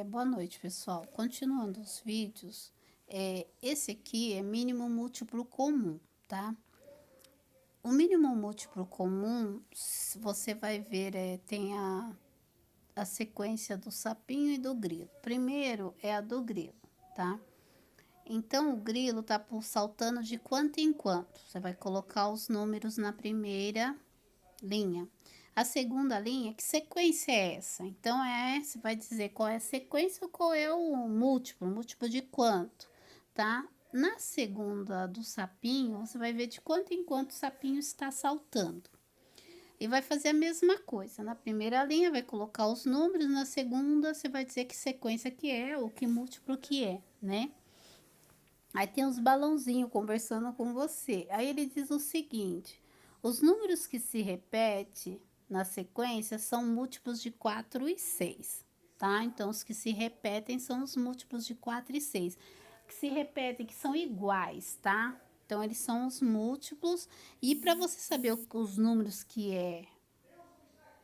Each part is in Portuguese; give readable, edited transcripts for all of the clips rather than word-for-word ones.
Boa noite, pessoal. Continuando os vídeos, esse aqui é mínimo múltiplo comum, tá? O mínimo múltiplo comum, você vai ver, tem a sequência do sapinho e do grilo. Primeiro é a do grilo, tá? Então, o grilo tá saltando de quanto em quanto. Você vai colocar os números na primeira linha. A segunda linha, que sequência é essa? Então, você vai dizer qual é a sequência ou qual é o múltiplo de quanto, tá? Na segunda do sapinho, você vai ver de quanto em quanto o sapinho está saltando. E vai fazer a mesma coisa. Na primeira linha, vai colocar os números, na segunda, você vai dizer que sequência que é ou que múltiplo que é, né? Aí tem os balãozinhos conversando com você. Aí ele diz o seguinte: os números que se repetem na sequência são múltiplos de 4 e 6, tá? Então, os que se repetem são os múltiplos de 4 e 6, que se repetem, que são iguais, tá? Então, eles são os múltiplos. E para você saber os números que é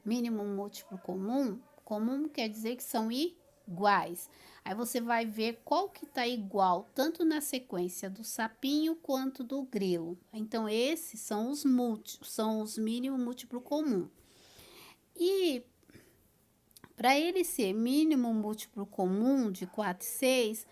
mínimo múltiplo comum, comum quer dizer que são iguais. Aí você vai ver qual que tá igual, tanto na sequência do sapinho quanto do grilo. Então, esses são os múltiplos, são os mínimo múltiplo comum. E para ele ser mínimo múltiplo comum de 4 e 6,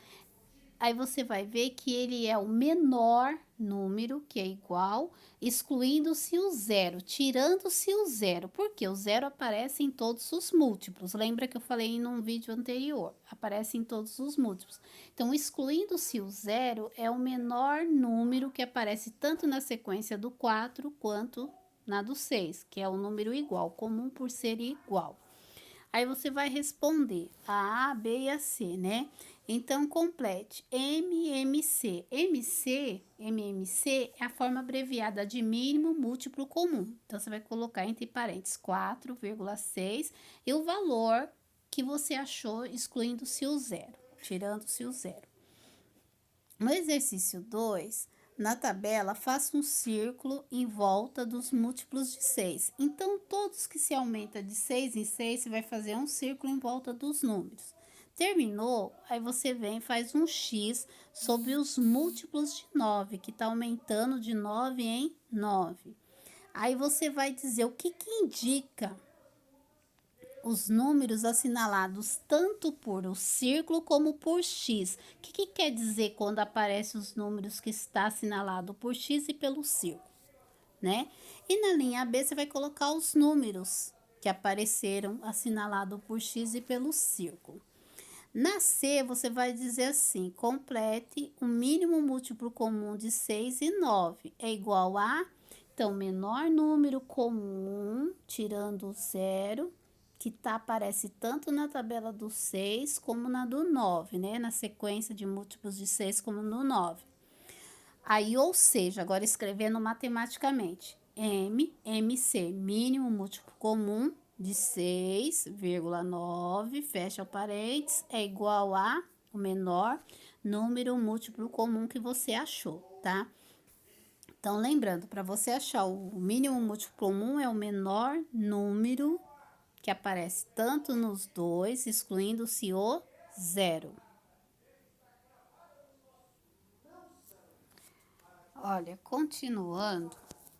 aí você vai ver que ele é o menor número, que é igual, excluindo-se o zero, tirando-se o zero, porque o zero aparece em todos os múltiplos. Lembra que eu falei num vídeo anterior? Aparece em todos os múltiplos. Então, excluindo-se o zero é o menor número que aparece tanto na sequência do 4 quanto na do 6, que é o número igual, comum por ser igual. Aí você vai responder a B e a C, né? Então, complete MMC. MMC é a forma abreviada de mínimo múltiplo comum. Então, você vai colocar entre parênteses 4,6 e o valor que você achou, excluindo-se o zero, tirando-se o zero. No exercício 2, na tabela, faça um círculo em volta dos múltiplos de 6. Então, todos que se aumenta de 6 em 6, você vai fazer um círculo em volta dos números. Terminou, aí você vem e faz um X sobre os múltiplos de 9, que está aumentando de 9 em 9. Aí você vai dizer o que indica os números assinalados tanto por o círculo como por X. O que quer dizer quando aparecem os números que está assinalado por X e pelo círculo, né? E na linha B você vai colocar os números que apareceram assinalado por X e pelo círculo. Na C, você vai dizer assim: complete o mínimo múltiplo comum de 6 e 9 é igual a, então, menor número comum, tirando o zero, que aparece tanto na tabela do 6 como na do 9, né? Na sequência de múltiplos de 6 como no 9. Aí, ou seja, agora escrevendo matematicamente, MC, mínimo múltiplo comum de 6,9, fecha o parênteses, é igual a o menor número múltiplo comum que você achou, tá? Então, lembrando, para você achar o mínimo múltiplo comum é o menor número que aparece tanto nos dois, excluindo-se o zero. Olha, continuando,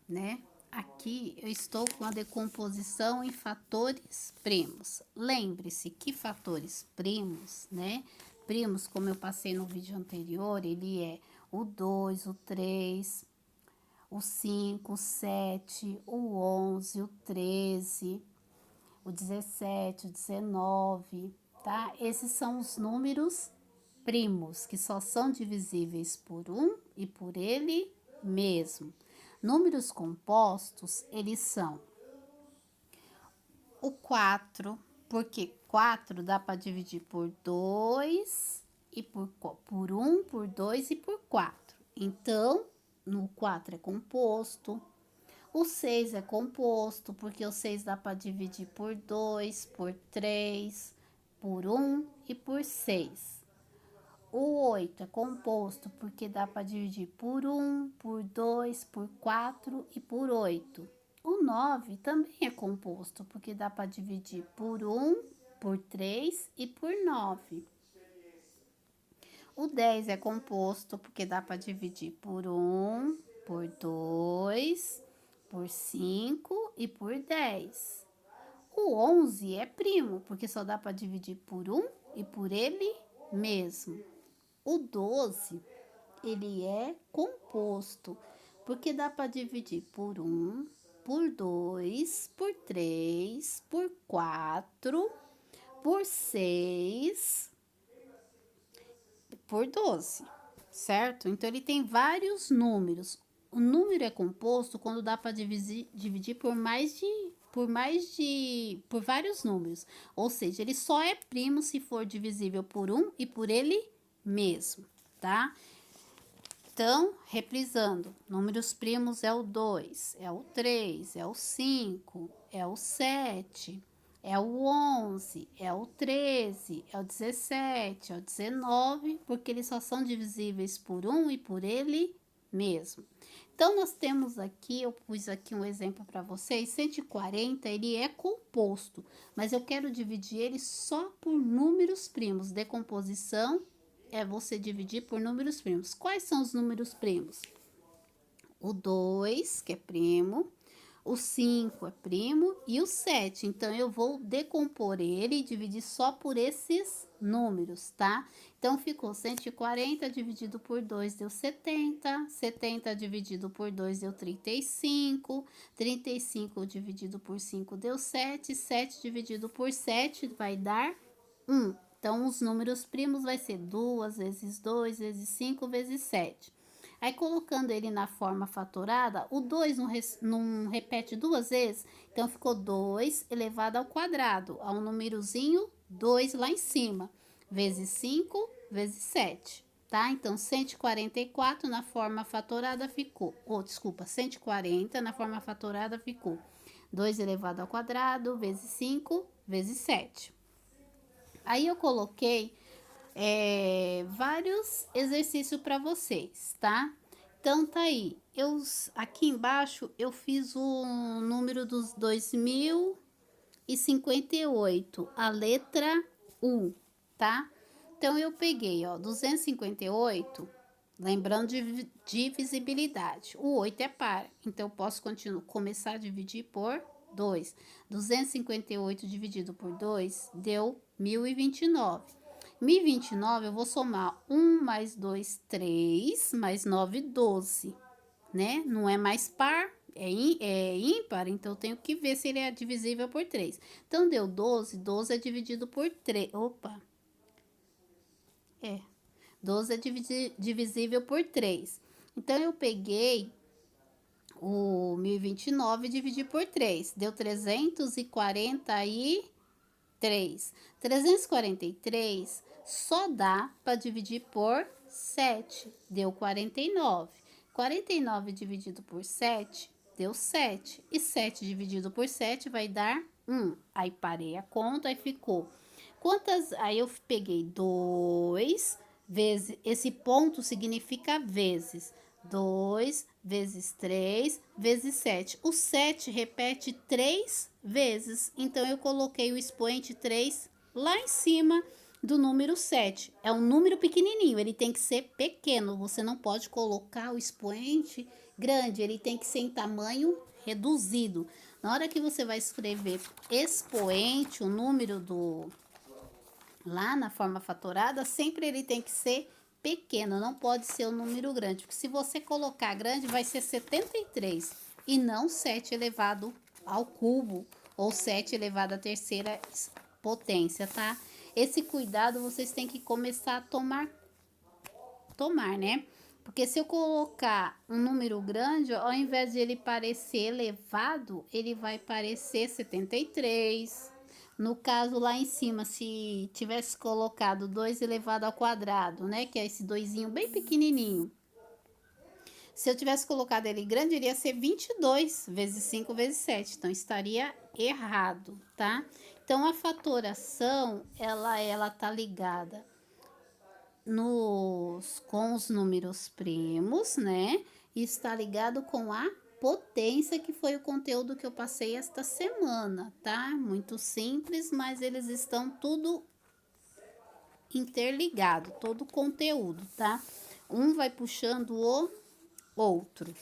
né? Aqui eu estou com a decomposição em fatores primos. Lembre-se que fatores primos, né? Primos, como eu passei no vídeo anterior, ele é o 2, o 3, o 5, o 7, o 11, o 13, o 17, o 19, tá? Esses são os números primos, que só são divisíveis por um e por ele mesmo. Números compostos, eles são o 4, porque 4 dá para dividir por 2 e por 1, por 2 e por 4. Então, no 4 é composto. O 6 é composto, porque o 6 dá para dividir por 2, por 3, por 1 e por 6. O 8 é composto, porque dá para dividir por 1, por 2, por 4 e por 8. O 9 também é composto, porque dá para dividir por 1 por 3 e por 9. O 10 é composto porque dá para dividir por 1, por 2, por 5 e por 10. O 11 é primo, porque só dá para dividir por 1 e por ele mesmo. O 12, ele é composto, porque dá para dividir por 1, por 2, por 3, por 4, por 6, por 12, certo? Então, ele tem vários números. O número é composto quando dá para dividir por vários números. Ou seja, ele só é primo se for divisível por 1 e por ele mesmo, tá? Então, reprisando, números primos é o 2, é o 3, é o 5, é o 7, é o 11, é o 13, é o 17, é o 19, porque eles só são divisíveis por 1 e por ele mesmo. Então, nós temos aqui, eu pus aqui um exemplo para vocês, 140, ele é composto, mas eu quero dividir ele só por números primos. Decomposição é você dividir por números primos. Quais são os números primos? O 2, que é primo, o 5 é primo e o 7. Então, eu vou decompor ele e dividir só por esses números, tá? Então, ficou 140 dividido por 2 deu 70, 70 dividido por 2 deu 35, 35 dividido por 5 deu 7, 7 dividido por 7 vai dar 1. Então, os números primos vai ser 2 vezes 2 vezes 5 vezes 7. Aí, colocando ele na forma fatorada, o 2 não repete duas vezes, então ficou 2 elevado ao quadrado, a um númerozinho 2 lá em cima, vezes 5 vezes 7, tá? Então, 144 na forma fatorada ficou, desculpa, 140 na forma fatorada ficou 2 elevado ao quadrado, vezes 5 vezes 7. Aí eu coloquei vários exercícios para vocês, tá? Então tá aí. Aqui embaixo eu fiz o número dos 2058, a letra U, tá? Então eu peguei, ó, 258, lembrando de divisibilidade. O 8 é par, então eu posso começar a dividir por 2. 258 dividido por 2 deu 1029. 1029 eu vou somar 1 mais 2, 3, mais 9, 12, né? Não é mais par, é ímpar, então eu tenho que ver se ele é divisível por 3. Então, deu 12, 12 é dividido por 3. Opa! 12 é divisível por 3. Então, eu peguei o 1029 e dividi por 3. Deu 343. 343 só dá para dividir por 7. Deu 49. 49 dividido por 7 deu 7. E 7 dividido por 7 vai dar 1. Aí parei a conta e ficou. Aí eu peguei 2 vezes, esse ponto significa vezes. 2 vezes 3 vezes 7. O 7 repete 3 vezes, então eu coloquei o expoente 3 lá em cima do número 7. É um número pequenininho, ele tem que ser pequeno, você não pode colocar o expoente grande, ele tem que ser em tamanho reduzido. Na hora que você vai escrever expoente, o número lá na forma fatorada, sempre ele tem que ser pequeno, não pode ser um número grande, porque se você colocar grande, vai ser 73 e não 7 elevado ao cubo ou 7 elevado à terceira potência, tá? Esse cuidado vocês têm que começar a tomar, né? Porque se eu colocar um número grande, ao invés de ele parecer elevado, ele vai parecer 73. No caso lá em cima, se tivesse colocado 2 elevado ao quadrado, né? Que é esse doisinho bem pequenininho. Se eu tivesse colocado ele grande, iria ser 22 vezes 5 vezes 7. Então, estaria errado, tá? Então, a fatoração, ela tá ligada com os números primos, né? E está ligado com a potência, que foi o conteúdo que eu passei esta semana, tá? Muito simples, mas eles estão tudo interligado, todo o conteúdo, tá? Um vai puxando o outro.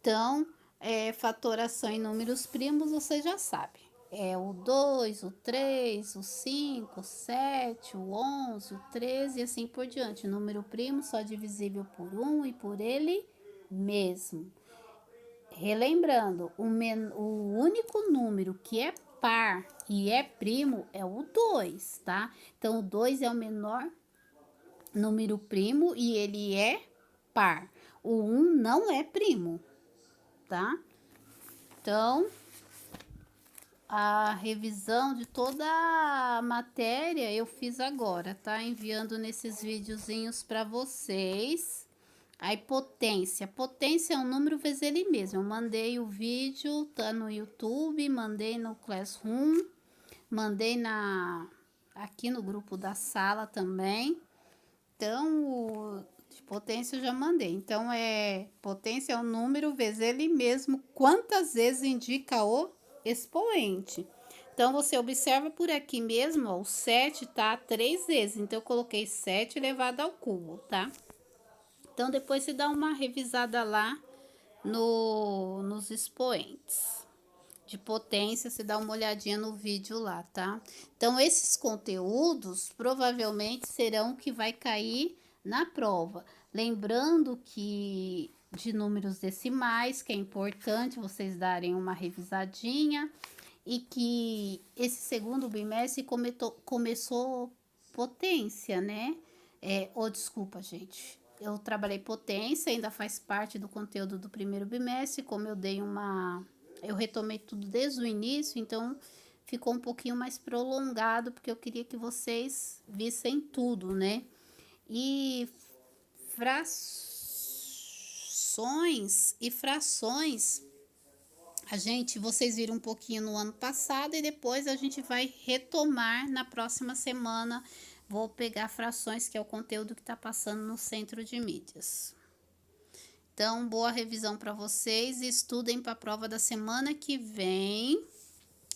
Então, fatoração em números primos, você já sabe. É o 2, o 3, o 5, o 7, o 11, o 13 e assim por diante. Número primo só divisível por 1 e por ele mesmo. Relembrando, o único número que é par e é primo é o 2, tá? Então, o 2 é o menor número primo e ele é par. O 1 não é primo, tá? Então, a revisão de toda a matéria eu fiz agora, tá? Enviando nesses videozinhos para vocês. Aí, potência. Potência é um número vezes ele mesmo. Eu mandei o vídeo, tá no YouTube, mandei no Classroom, mandei aqui no grupo da sala também. Então, de potência eu já mandei. Então, potência é um número vezes ele mesmo, quantas vezes indica o expoente. Então, você observa por aqui mesmo, ó, o 7 tá 3 vezes. Então, eu coloquei 7 elevado ao cubo, tá? Então, depois você dá uma revisada lá nos expoentes de potência, você dá uma olhadinha no vídeo lá, tá? Então, esses conteúdos provavelmente serão o que vai cair na prova. Lembrando que de números decimais, que é importante vocês darem uma revisadinha, e que esse segundo bimestre começou potência, né? Desculpa, gente. Eu trabalhei potência, ainda faz parte do conteúdo do primeiro bimestre, como eu retomei tudo desde o início, então ficou um pouquinho mais prolongado, porque eu queria que vocês vissem tudo, né? E frações, vocês viram um pouquinho no ano passado e depois a gente vai retomar na próxima semana. Vou pegar frações, que é o conteúdo que está passando no centro de mídias. Então, boa revisão para vocês e estudem para a prova da semana que vem,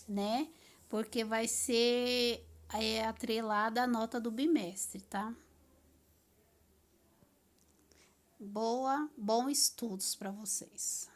né? Porque vai ser atrelada a nota do bimestre, tá? Bons estudos para vocês.